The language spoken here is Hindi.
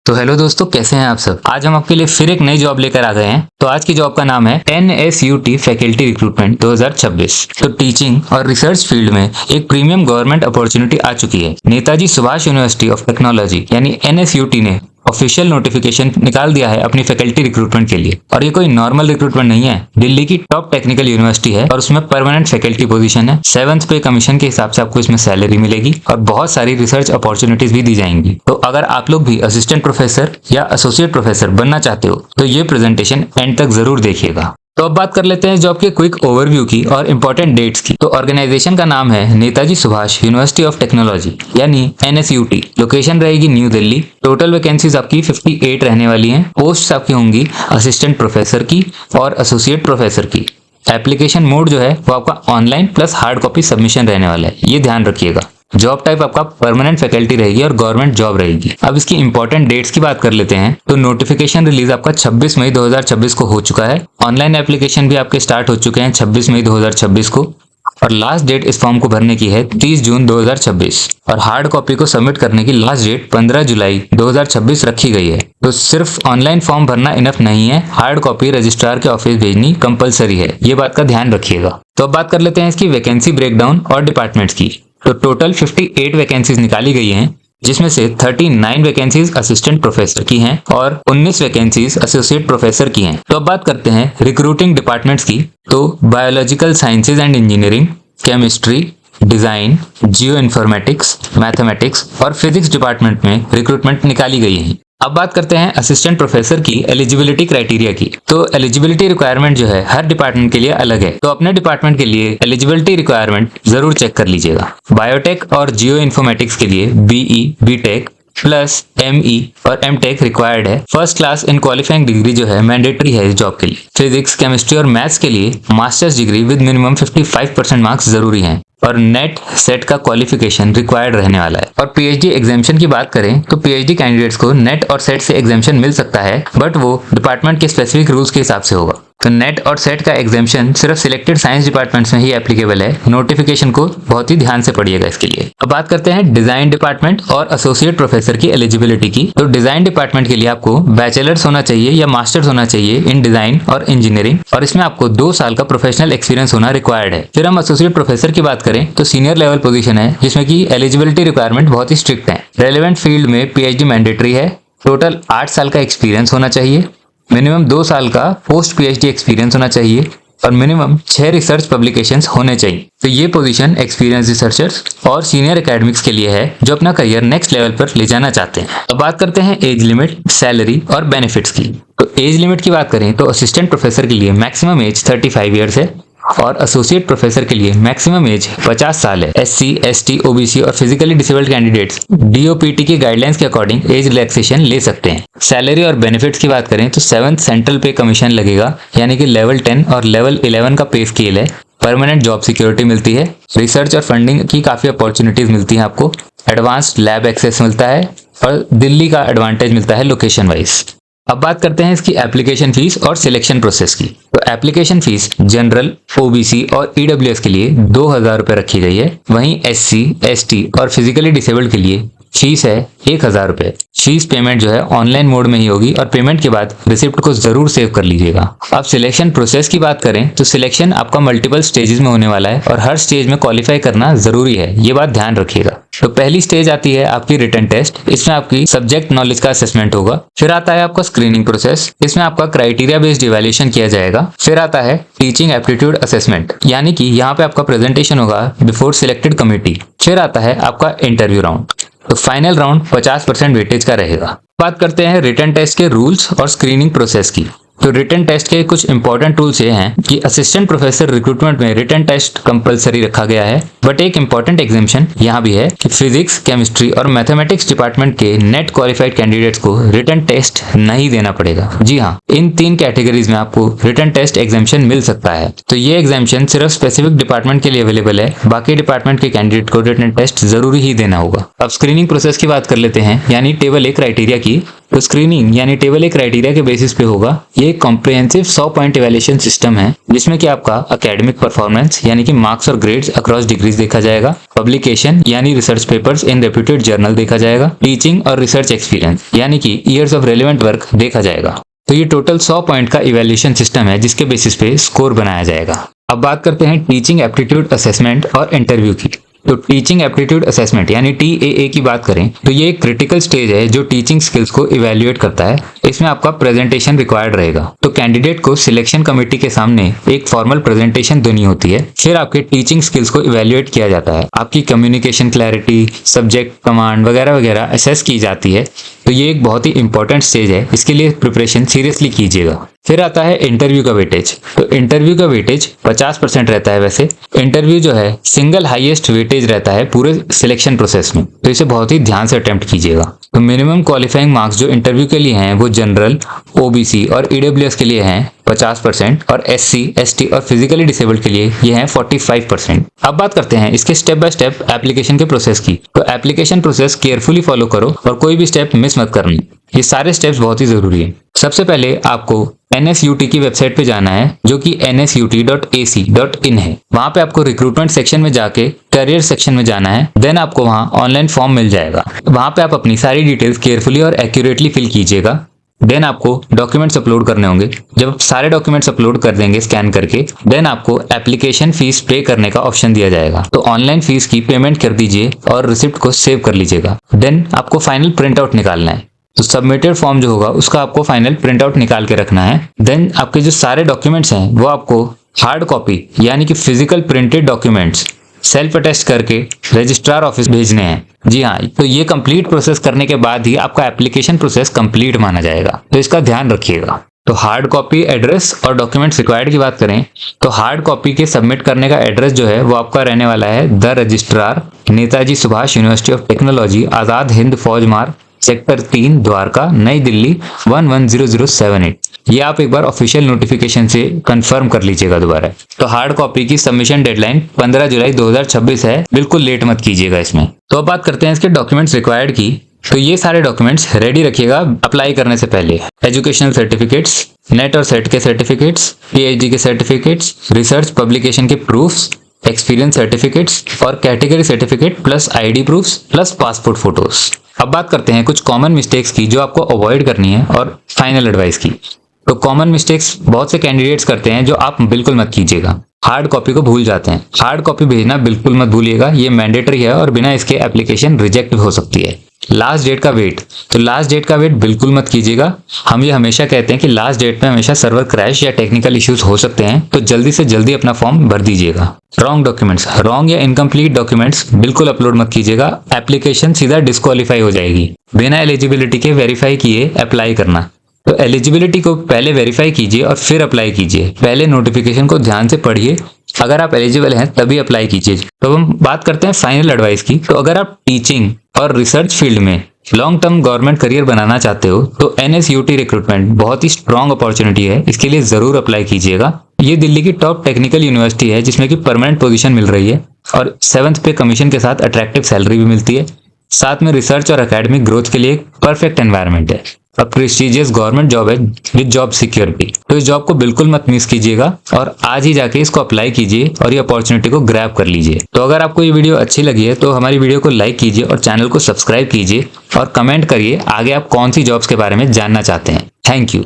तो हेलो दोस्तों, कैसे हैं आप सब। आज हम आपके लिए फिर एक नई जॉब लेकर आ गए हैं। तो आज की जॉब का नाम है NSUT फैकल्टी रिक्रूटमेंट 2026। तो टीचिंग और रिसर्च फील्ड में एक प्रीमियम गवर्नमेंट अपॉर्चुनिटी आ चुकी है। Netaji Subhash university of technology यानी NSUT ने ऑफिशियल नोटिफिकेशन निकाल दिया है अपनी फैकल्टी रिक्रूटमेंट के लिए। और ये कोई नॉर्मल रिक्रूटमेंट नहीं है, दिल्ली की टॉप टेक्निकल यूनिवर्सिटी है और उसमें परमानेंट फैकल्टी पोजीशन है। 7th पे कमीशन के हिसाब से आपको इसमें सैलरी मिलेगी और बहुत सारी रिसर्च अपॉर्चुनिटीज भी दी जाएंगी। तो अगर आप लोग भी असिस्टेंट प्रोफेसर या एसोसिएट प्रोफेसर बनना चाहते हो तो ये प्रेजेंटेशन एंड तक जरूर देखिएगा। तो अब बात कर लेते हैं जॉब के क्विक ओवरव्यू की और इम्पोर्टेंट डेट्स की। तो ऑर्गेनाइजेशन का नाम है Netaji Subhash university of technology यानी NSUT। लोकेशन रहेगी न्यू दिल्ली। टोटल वैकेंसीज आपकी 58 रहने वाली हैं। पोस्ट आपकी होंगी असिस्टेंट प्रोफेसर की और एसोसिएट प्रोफेसर की। एप्लीकेशन मोड जो है वो आपका online plus hard copy submission रहने वाला है, ये ध्यान रखिएगा। जॉब टाइप आपका परमानेंट फैकल्टी रहेगी और गवर्नमेंट जॉब रहेगी। अब इसकी इंपॉर्टेंट डेट्स की बात कर लेते हैं। तो नोटिफिकेशन रिलीज आपका 26 मई 2026 को हो चुका है। ऑनलाइन एप्लीकेशन भी आपके स्टार्ट हो चुके हैं 26 मई 2026 को। और लास्ट डेट इस फॉर्म को भरने की है 30 जून 2026 और हार्ड कॉपी को सबमिट करने की लास्ट डेट 15 जुलाई 2026 रखी गई है। तो सिर्फ ऑनलाइन फॉर्म भरना इनफ नहीं है, हार्ड कॉपी रजिस्ट्रार के ऑफिस भेजनी कंपलसरी है, ये बात का ध्यान रखिएगा। तो अब बात कर लेते हैं इसकी वैकेंसी ब्रेकडाउन और डिपार्टमेंट्स की। तो टोटल 58 वैकेंसीज निकाली गई हैं, जिसमें से 39 वैकेंसीज असिस्टेंट प्रोफेसर की हैं और 19 वैकेंसीज एसोसिएट प्रोफेसर की हैं। तो अब बात करते हैं रिक्रूटिंग डिपार्टमेंट्स की। तो biological sciences and engineering, chemistry, design, geo informatics, mathematics और फिजिक्स डिपार्टमेंट में रिक्रूटमेंट निकाली गई है। अब बात करते हैं असिस्टेंट प्रोफेसर की एलिजिबिलिटी क्राइटेरिया की। तो एलिजिबिलिटी रिक्वायरमेंट जो है हर डिपार्टमेंट के लिए अलग है, तो अपने डिपार्टमेंट के लिए एलिजिबिलिटी रिक्वायरमेंट जरूर चेक कर लीजिएगा। बायोटेक और जियो इन्फॉर्मेटिक्स के लिए BE, BTech प्लस ME और MTech रिक्वायर्ड है। First class in qualifying degree जो है मैंडेटरी है इस जॉब के लिए। फिजिक्स, केमिस्ट्री और मैथ्स के लिए masters degree with minimum 55% marks जरूरी हैं और नेट सेट का क्वालिफिकेशन रिक्वायर्ड रहने वाला है। और PhD एग्जामिशन की बात करें तो PhD कैंडिडेट्स को नेट और सेट से एग्जामिशन मिल सकता है, बट वो डिपार्टमेंट के स्पेसिफिक रूल्स के हिसाब से होगा। तो नेट और सेट का एग्जामिशन सिर्फ सिलेक्टेड साइंस डिपार्टमेंट्स में ही एप्लीकेबल है। नोटिफिकेशन को बहुत ही ध्यान से पढ़िएगा इसके लिए। अब बात करते हैं डिजाइन डिपार्टमेंट और एसोसिएट प्रोफेसर की एलिजिबिलिटी की। तो डिजाइन डिपार्टमेंट के लिए आपको बैचलर्स होना चाहिए या मास्टर्स होना चाहिए इन डिजाइन और इंजीनियरिंग और इसमें आपको 2 साल का प्रोफेशनल एक्सपीरियंस होना रिक्वायर्ड है। फिर हम एसोसिएट प्रोफेसर की बात करें तो सीनियर लेवल पोजीशन है, जिसमें की एलिजिबिलिटी रिक्वायरमेंट बहुत ही स्ट्रिक्ट है। रेलेवेंट फील्ड में PhD मैंडेटरी है। टोटल 8 साल का एक्सपीरियंस होना चाहिए। मिनिमम 2 साल का पोस्ट PhD एक्सपीरियंस होना चाहिए और मिनिमम 6 रिसर्च पब्लिकेशंस होने चाहिए। तो ये पोजीशन एक्सपीरियंस रिसर्चर्स और सीनियर एकेडमिक्स के लिए है जो अपना करियर नेक्स्ट लेवल पर ले जाना चाहते हैं। अब बात करते हैं एज लिमिट, सैलरी और बेनिफिट्स की। तो एज लिमिट की बात करें तो असिस्टेंट प्रोफेसर के लिए मैक्सिमम एज 35 ईयर्स है और एसोसिएट प्रोफेसर के लिए मैक्सिमम एज 50 साल है। SC, ST, OBC और फिजिकली डिसेबल्ड कैंडिडेट्स DOPT की गाइडलाइंस के अकॉर्डिंग एज रिलैक्सेशन ले सकते हैं। सैलरी और बेनिफिट्स की बात करें तो 7th सेंट्रल पे कमीशन लगेगा, यानी कि लेवल 10 और लेवल 11 का पे स्केल है। परमानेंट जॉब सिक्योरिटी मिलती है। रिसर्च और फंडिंग की काफी अपॉर्चुनिटीज मिलती है आपको। एडवांस्ड लैब एक्सेस मिलता है और दिल्ली का एडवांटेज मिलता है लोकेशन वाइज। अब बात करते हैं इसकी एप्लीकेशन फीस और सिलेक्शन प्रोसेस की। तो एप्लीकेशन फीस जनरल, OBC और EWS के लिए 2000 रुपए रखी गई है। वहीं SC, ST और फिजिकली डिसेबल्ड के लिए फीस है 1000 रुपए। फीस पेमेंट जो है ऑनलाइन मोड में ही होगी और पेमेंट के बाद रिसिप्ट को जरूर सेव कर लीजिएगा। अब सिलेक्शन प्रोसेस की बात करें तो सिलेक्शन आपका मल्टीपल स्टेजेस में होने वाला है और हर स्टेज में क्वालिफाई करना जरूरी है, ये बात ध्यान रखिएगा। तो पहली स्टेज आती है आपकी रिटन टेस्ट, इसमें आपकी सब्जेक्ट नॉलेज का असेसमेंट होगा। फिर आता है आपका स्क्रीनिंग प्रोसेस, इसमें आपका क्राइटेरिया बेस्ड इवैल्यूएशन किया जाएगा। फिर आता है टीचिंग एप्टीट्यूड असेसमेंट, यानी कि यहाँ पे आपका प्रेजेंटेशन होगा बिफोर सिलेक्टेड कमिटी। फिर आता है आपका इंटरव्यू राउंड। तो फाइनल राउंड 50% वेटेज का रहेगा। बात करते हैं रिटन टेस्ट के रूल्स और स्क्रीनिंग प्रोसेस की। तो रिटन टेस्ट के कुछ इंपॉर्टेंट रूल्स ये हैं कि असिस्टेंट प्रोफेसर रिक्रूटमेंट में रिटन टेस्ट कंपलसरी रखा गया है, बट एक इंपॉर्टेंट एग्जामिशन यहाँ भी है कि फिजिक्स, केमिस्ट्री और मैथमेटिक्स डिपार्टमेंट के नेट क्वालिफाइड कैंडिडेट्स को रिटन टेस्ट नहीं देना पड़ेगा। जी हाँ, इन 3 कैटेगरीज में आपको रिटन टेस्ट एग्जामिशन मिल सकता है। तो ये एग्जामिशन सिर्फ स्पेसिफिक डिपार्टमेंट के लिए अवेलेबल है, बाकी डिपार्टमेंट के कैंडिडेट को रिटन टेस्ट जरूरी ही देना होगा। अब स्क्रीनिंग प्रोसेस की बात कर लेते हैं, यानी टेबल A क्राइटेरिया की। तो स्क्रीनिंग यानी टेबल ए क्राइटेरिया के बेसिस पे होगा। ये एक कॉम्प्रिहेंसिव 100 पॉइंट इवैल्यूएशन सिस्टम है जिसमें कि आपका एकेडमिक परफॉर्मेंस यानी कि मार्क्स और ग्रेड्स अक्रॉस डिग्रीज देखा जाएगा, पब्लिकेशन यानी रिसर्च पेपर्स इन रेप्यूटेड जर्नल देखा जाएगा, टीचिंग और रिसर्च एक्सपीरियंस यानी कि ईयर्स ऑफ रेलेवेंट वर्क देखा जाएगा। तो ये टोटल 100 पॉइंट का इवैल्यूएशन सिस्टम है जिसके बेसिस पे स्कोर बनाया जाएगा। अब बात करते हैं टीचिंग एप्टीट्यूड असेसमेंट और इंटरव्यू की। तो टीचिंग एप्टीट्यूड असेसमेंट यानी TAA की बात करें तो ये एक क्रिटिकल स्टेज है जो टीचिंग स्किल्स को इवैल्यूएट करता है। इसमें आपका प्रेजेंटेशन रिक्वायर्ड रहेगा। तो कैंडिडेट को सिलेक्शन कमेटी के सामने एक फॉर्मल प्रेजेंटेशन देनी होती है। फिर आपके टीचिंग स्किल्स को इवैल्यूएट किया जाता है। आपकी कम्युनिकेशन क्लैरिटी, सब्जेक्ट कमांड वगैरह वगैरह असेस की जाती है। तो ये एक बहुत ही इंपॉर्टेंट स्टेज है, इसके लिए प्रिपरेशन सीरियसली कीजिएगा। फिर आता है इंटरव्यू का वेटेज। तो इंटरव्यू का वेटेज 50% रहता है। वैसे इंटरव्यू जो है सिंगल हाईएस्ट वेटेज रहता है पूरे सिलेक्शन प्रोसेस में, तो इसे बहुत ही ध्यान से अटेम्प्ट कीजिएगा। तो मिनिमम क्वालिफाइंग मार्क्स जो इंटरव्यू के लिए हैं वो जनरल, OBC और EWS के लिए हैं 50% और SC, ST और फिजिकली डिसेबल्ड के लिए ये हैं 45%। अब बात करते हैं इसके स्टेप बाय स्टेप एप्लीकेशन के प्रोसेस की। तो एप्लीकेशन प्रोसेस केयरफुली फॉलो करो और कोई भी स्टेप मिस मत करना। ये सारे स्टेप्स बहुत ही जरूरी है। सबसे पहले आपको NSUT की वेबसाइट पे जाना है जो कि nsut.ac.in है। वहां पे आपको रिक्रूटमेंट सेक्शन में जाके करियर सेक्शन में जाना है। देन आपको वहां ऑनलाइन फॉर्म मिल जाएगा। वहां पे आप अपनी सारी डिटेल्स केयरफुली और एक्यूरेटली फिल कीजिएगा। देन आपको डॉक्यूमेंट्स अपलोड करने होंगे। जब आप सारे डॉक्यूमेंट्स अपलोड कर देंगे स्कैन करके, देन आपको एप्लीकेशन फीस पे करने का ऑप्शन दिया जाएगा। तो ऑनलाइन फीस की पेमेंट कर दीजिए और रिसिप्ट को सेव कर लीजिएगा। देन आपको फाइनल प्रिंट आउट निकालना है। तो सबमिटेड फॉर्म जो होगा उसका आपको फाइनल प्रिंट आउट निकाल के रखना है। देन आपके जो सारे डॉक्यूमेंट्स हैं वो आपको हार्ड कॉपी यानी कि physical printed documents self attest करके रजिस्ट्रार ऑफिस भेजने हैं। जी हाँ, तो ये कंप्लीट प्रोसेस करने के बाद ही आपका एप्लीकेशन प्रोसेस कंप्लीट माना जाएगा, तो इसका ध्यान रखिएगा। तो हार्ड कॉपी, एड्रेस और डॉक्यूमेंट्स रिक्वायर्ड की बात करें तो हार्ड कॉपी के सबमिट करने का एड्रेस जो है वो आपका रहने वाला है the registrar, Netaji Subhash university of technology, Azad Hind Fauj Marg, sector 3, Dwarka, नई दिल्ली 110078। ये आप एक बार ऑफिशियल नोटिफिकेशन से कंफर्म कर लीजिएगा दोबारा। तो हार्ड कॉपी की सबमिशन डेडलाइन 15 जुलाई 2026 है, बिल्कुल लेट मत कीजिएगा इसमें। तो अब बात करते हैं इसके डॉक्यूमेंट्स रिक्वायर्ड की। तो ये सारे डॉक्यूमेंट्स रेडी रखिएगा अप्लाई करने से पहले। एजुकेशनल सर्टिफिकेट्स, नेट और सेट के सर्टिफिकेट्स, PhD के सर्टिफिकेट्स, रिसर्च पब्लिकेशन के प्रूफ्स, एक्सपीरियंस सर्टिफिकेट्स और category certificate plus ID proofs plus passport photos. अब बात करते हैं कुछ कॉमन मिस्टेक्स की जो आपको अवॉइड करनी है और फाइनल एडवाइस की। तो कॉमन मिस्टेक्स बहुत से कैंडिडेट्स करते हैं जो आप बिल्कुल मत कीजिएगा। हार्ड कॉपी को भूल जाते हैं। हार्ड कॉपी भेजना बिल्कुल मत भूलिएगा, ये मैंडेटरी है और बिना इसके एप्लीकेशन रिजेक्ट हो सकती है। लास्ट डेट का वेट, तो लास्ट डेट का वेट बिल्कुल मत कीजिएगा। हम ये हमेशा कहते हैं कि लास्ट डेट में हमेशा सर्वर क्रैश या टेक्निकल इश्यूज हो सकते हैं, तो जल्दी से जल्दी अपना फॉर्म भर दीजिएगा। रॉन्ग डॉक्यूमेंट्स, रॉन्ग या इनकम्प्लीट डॉक्यूमेंट्स बिल्कुल अपलोड मत कीजिएगा, एप्लीकेशन सीधा डिस्क्वालीफाई हो जाएगी। बिना एलिजिबिलिटी के वेरीफाई किए अप्लाई करना। तो एलिजिबिलिटी को पहले वेरीफाई कीजिए और फिर अप्लाई कीजिए। पहले नोटिफिकेशन को ध्यान से पढ़िए, अगर आप एलिजिबल हैं तभी अप्लाई कीजिए। तो हम बात करते हैं फाइनल एडवाइस की। तो अगर आप टीचिंग और रिसर्च फील्ड में लॉन्ग टर्म गवर्नमेंट करियर बनाना चाहते हो तो NSUT रिक्रूटमेंट बहुत ही स्ट्रॉन्ग अपॉर्चुनिटी है, इसके लिए जरूर अप्लाई कीजिएगा। ये दिल्ली की टॉप टेक्निकल यूनिवर्सिटी है जिसमें कि परमानेंट पोजीशन मिल रही है और 7th पे कमीशन के साथ अट्रैक्टिव सैलरी भी मिलती है। साथ में रिसर्च और एकेडमिक ग्रोथ के लिए एक परफेक्ट एनवायरनमेंट है। अब प्रेस्टिजियस गवर्नमेंट जॉब है विद जॉब सिक्योरिटी, तो इस जॉब को बिल्कुल मत मिस कीजिएगा और आज ही जाके इसको अप्लाई कीजिए और ये अपॉर्चुनिटी को ग्रैब कर लीजिए। तो अगर आपको ये वीडियो अच्छी लगी है तो हमारी वीडियो को लाइक कीजिए और चैनल को सब्सक्राइब कीजिए और कमेंट करिए आगे आप कौन सी जॉब्स के बारे में जानना चाहते हैं। Thank you.